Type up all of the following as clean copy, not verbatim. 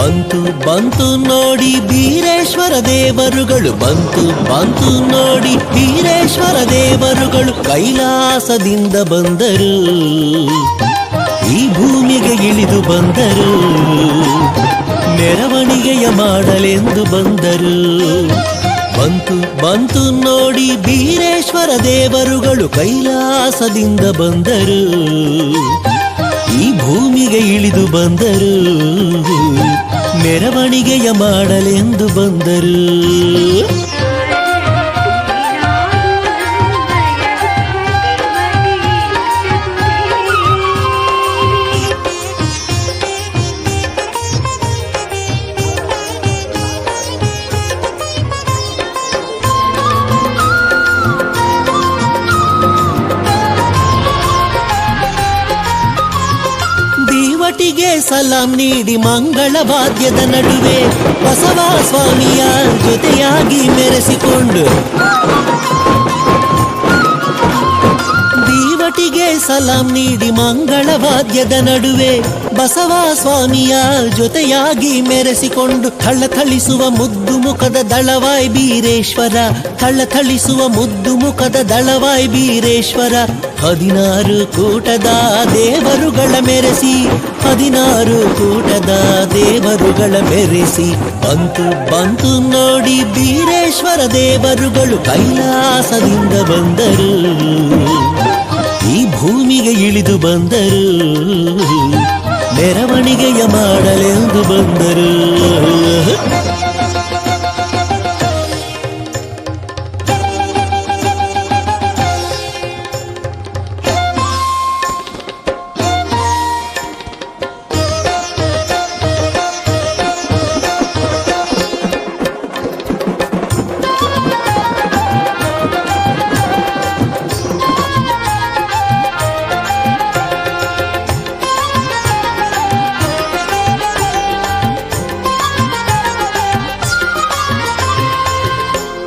ಬಂತು ಬಂತು ನೋಡಿ ಬೀರೇಶ್ವರ ದೇವರುಗಳು, ಬಂತು ಬಂತು ನೋಡಿ ಬೀರೇಶ್ವರ ದೇವರುಗಳು ಕೈಲಾಸದಿಂದ ಬಂದರು, ಈ ಭೂಮಿಗೆ ಇಳಿದು ಬಂದರು, ಮೆರವಣಿಗೆಯ ಮಾಡಲೆಂದು ಬಂದರು. ಬಂತು ಬಂತು ನೋಡಿ ಬೀರೇಶ್ವರ ದೇವರುಗಳು ಕೈಲಾಸದಿಂದ ಬಂದರು, ಈ ಭೂಮಿಗೆ ಇಳಿದು ಬಂದರು, ಮೆರವಣಿಗೆಯ ಮಾಡಲೆಂದು ಬಂದರು. ದೀವಟಿಗೆ ಸಲಾಂ ನೀಡಿ ಮಂಗಳ ವಾದ್ಯದ ನಡುವೆ ಬಸವ ಸ್ವಾಮಿಯ ಜೊತೆಯಾಗಿ ಮೆರೆಸಿಕೊಂಡು, ದೀವಟಿಗೆ ಸಲಾಂ ನೀಡಿ ಮಂಗಳ ವಾದ್ಯದ ನಡುವೆ ಬಸವ ಸ್ವಾಮಿಯ ಜೊತೆಯಾಗಿ ಮೆರೆಸಿಕೊಂಡು, ಥಳಥಳಿಸುವ ಮುದ್ದು ಮುಖದ ದಳವಾಯ್ ಬೀರೇಶ್ವರ, ಥಳಥಳಿಸುವ ಮುದ್ದು ಮುಖದ ದಳವಾಯ್ ಬೀರೇಶ್ವರ, 16 ಕೂಟದ ದೇವರುಗಳ ಮೆರೆಸಿ, 16 ಕೂಟದ ದೇವರುಗಳ ಮೆರೆಸಿ, ಬಂತು ಬಂತು ನೋಡಿ ಬೀರೇಶ್ವರ ದೇವರುಗಳು ಕೈಲಾಸದಿಂದ ಬಂದರು, ಈ ಭೂಮಿಗೆ ಇಳಿದು ಬಂದರು, ಮೆರವಣಿಗೆಯ ಮಾಡಲೆಂದು ಬಂದರು.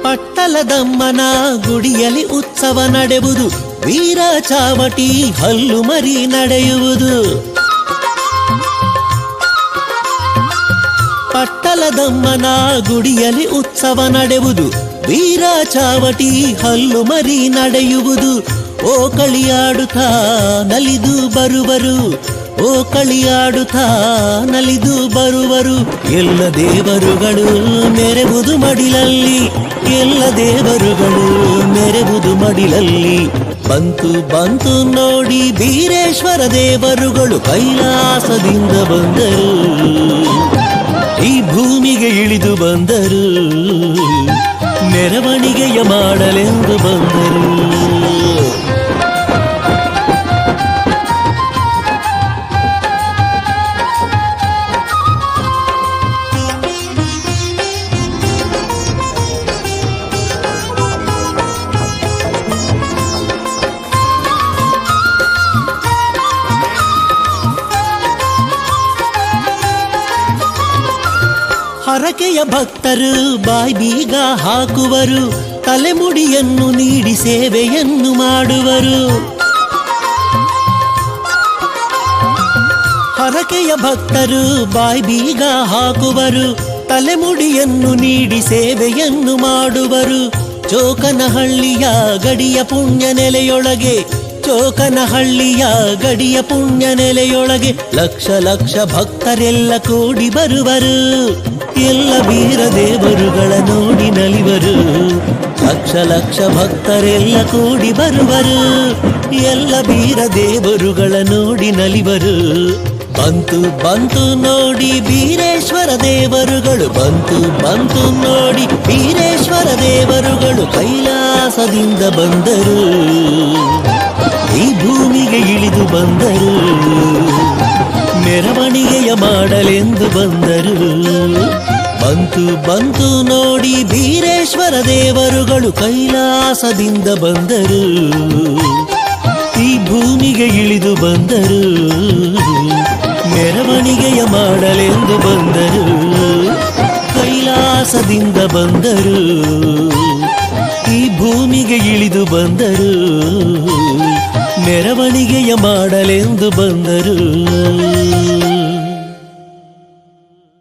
ಪಟ್ಟಲದಮ್ಮನ ಗುಡಿಯಲ್ಲಿ ಉತ್ಸವ ನಡೆಯುವುದು, ವೀರ ಚಾವಟಿ ಹಲ್ಲು ಮರಿ ನಡೆಯುವುದು. ಪಟ್ಟಲದಮ್ಮನ ಗುಡಿಯಲ್ಲಿ ಉತ್ಸವ ನಡೆಯುವುದು, ವೀರ ಚಾವಟಿ ಹಲ್ಲು ಮರಿ ನಡೆಯುವುದು. ಓ ಕಳಿಯಾಡುತ್ತಾ ನಲಿದು ಬರುವರು, ಓ ಕಳಿಯಾಡುತ್ತಾ ನಲಿದು ಬರುವರು, ಎಲ್ಲ ದೇವರುಗಳು ಮೆರೆವುದು ಮಡಿಲಲ್ಲಿ, ಎಲ್ಲ ದೇವರುಗಳು ಮೆರೆವುದು ಮಡಿಲಲ್ಲಿ. ಬಂತು ಬಂತು ನೋಡಿ ಬೀರೇಶ್ವರ ದೇವರುಗಳು ಕೈಲಾಸದಿಂದ ಬಂದರು, ಈ ಭೂಮಿಗೆ ಇಳಿದು ಬಂದರು, ಮೆರವಣಿಗೆಯ ಮಾಡಲೆಂದು ಬಂದರು. ಹರಕೆಯ ಭಕ್ತರು ಬಾಯಿ ಬೀಗ ಹಾಕುವರು, ತಲೆಮುಡಿಯನ್ನು ನೀಡಿ ಸೇವೆಯನ್ನು ಮಾಡುವರು. ಹರಕೆಯ ಭಕ್ತರು ಬಾಯಿ ಬೀಗ ಹಾಕುವರು, ತಲೆಮುಡಿಯನ್ನು ನೀಡಿ ಸೇವೆಯನ್ನು ಮಾಡುವರು. ಚೋಕನಹಳ್ಳಿಯ ಗಡಿಯ ಪುಣ್ಯ ನೆಲೆಯೊಳಗೆ, ಚೋಕನಹಳ್ಳಿಯ ಗಡಿಯ ಪುಣ್ಯ ನೆಲೆಯೊಳಗೆ ಲಕ್ಷ ಲಕ್ಷ ಭಕ್ತರೆಲ್ಲ ಕೂಡಿ ಬರುವರು, ಎಲ್ಲ ವೀರ ದೇವರುಗಳ ನೋಡಿ ನಲಿವರು. ಲಕ್ಷ ಲಕ್ಷ ಭಕ್ತರೆಲ್ಲ ಕೂಡಿ ಬರುವರು, ಎಲ್ಲ ವೀರ ದೇವರುಗಳ ನೋಡಿ ನಲಿವರು. ಬಂತು ಬಂತು ನೋಡಿ ಬೀರೇಶ್ವರ ದೇವರುಗಳು, ಬಂತು ಬಂತು ನೋಡಿ ಬೀರೇಶ್ವರ ದೇವರುಗಳು ಕೈಲಾಸದಿಂದ ಬಂದರು, ಈ ಭೂಮಿಗೆ ಇಳಿದು ಬಂದರು, ಮೆರವಣಿಗೆಯ ಮಾಡಲೆಂದು ಬಂದರು. ಬಂತು ಬಂತು ನೋಡಿ ಬೀರೇಶ್ವರ ದೇವರುಗಳು ಕೈಲಾಸದಿಂದ ಬಂದರು, ಈ ಭೂಮಿಗೆ ಇಳಿದು ಬಂದರು, ಮೆರವಣಿಗೆಯ ಮಾಡಲೆಂದು ಬಂದರು. ಕೈಲಾಸದಿಂದ ಬಂದರು, ಈ ಭೂಮಿಗೆ ಇಳಿದು ಬಂದರು, ಮೆರವಣಿಗೆಯ ಮಾಡಲೆಂದು ಬಂದರು.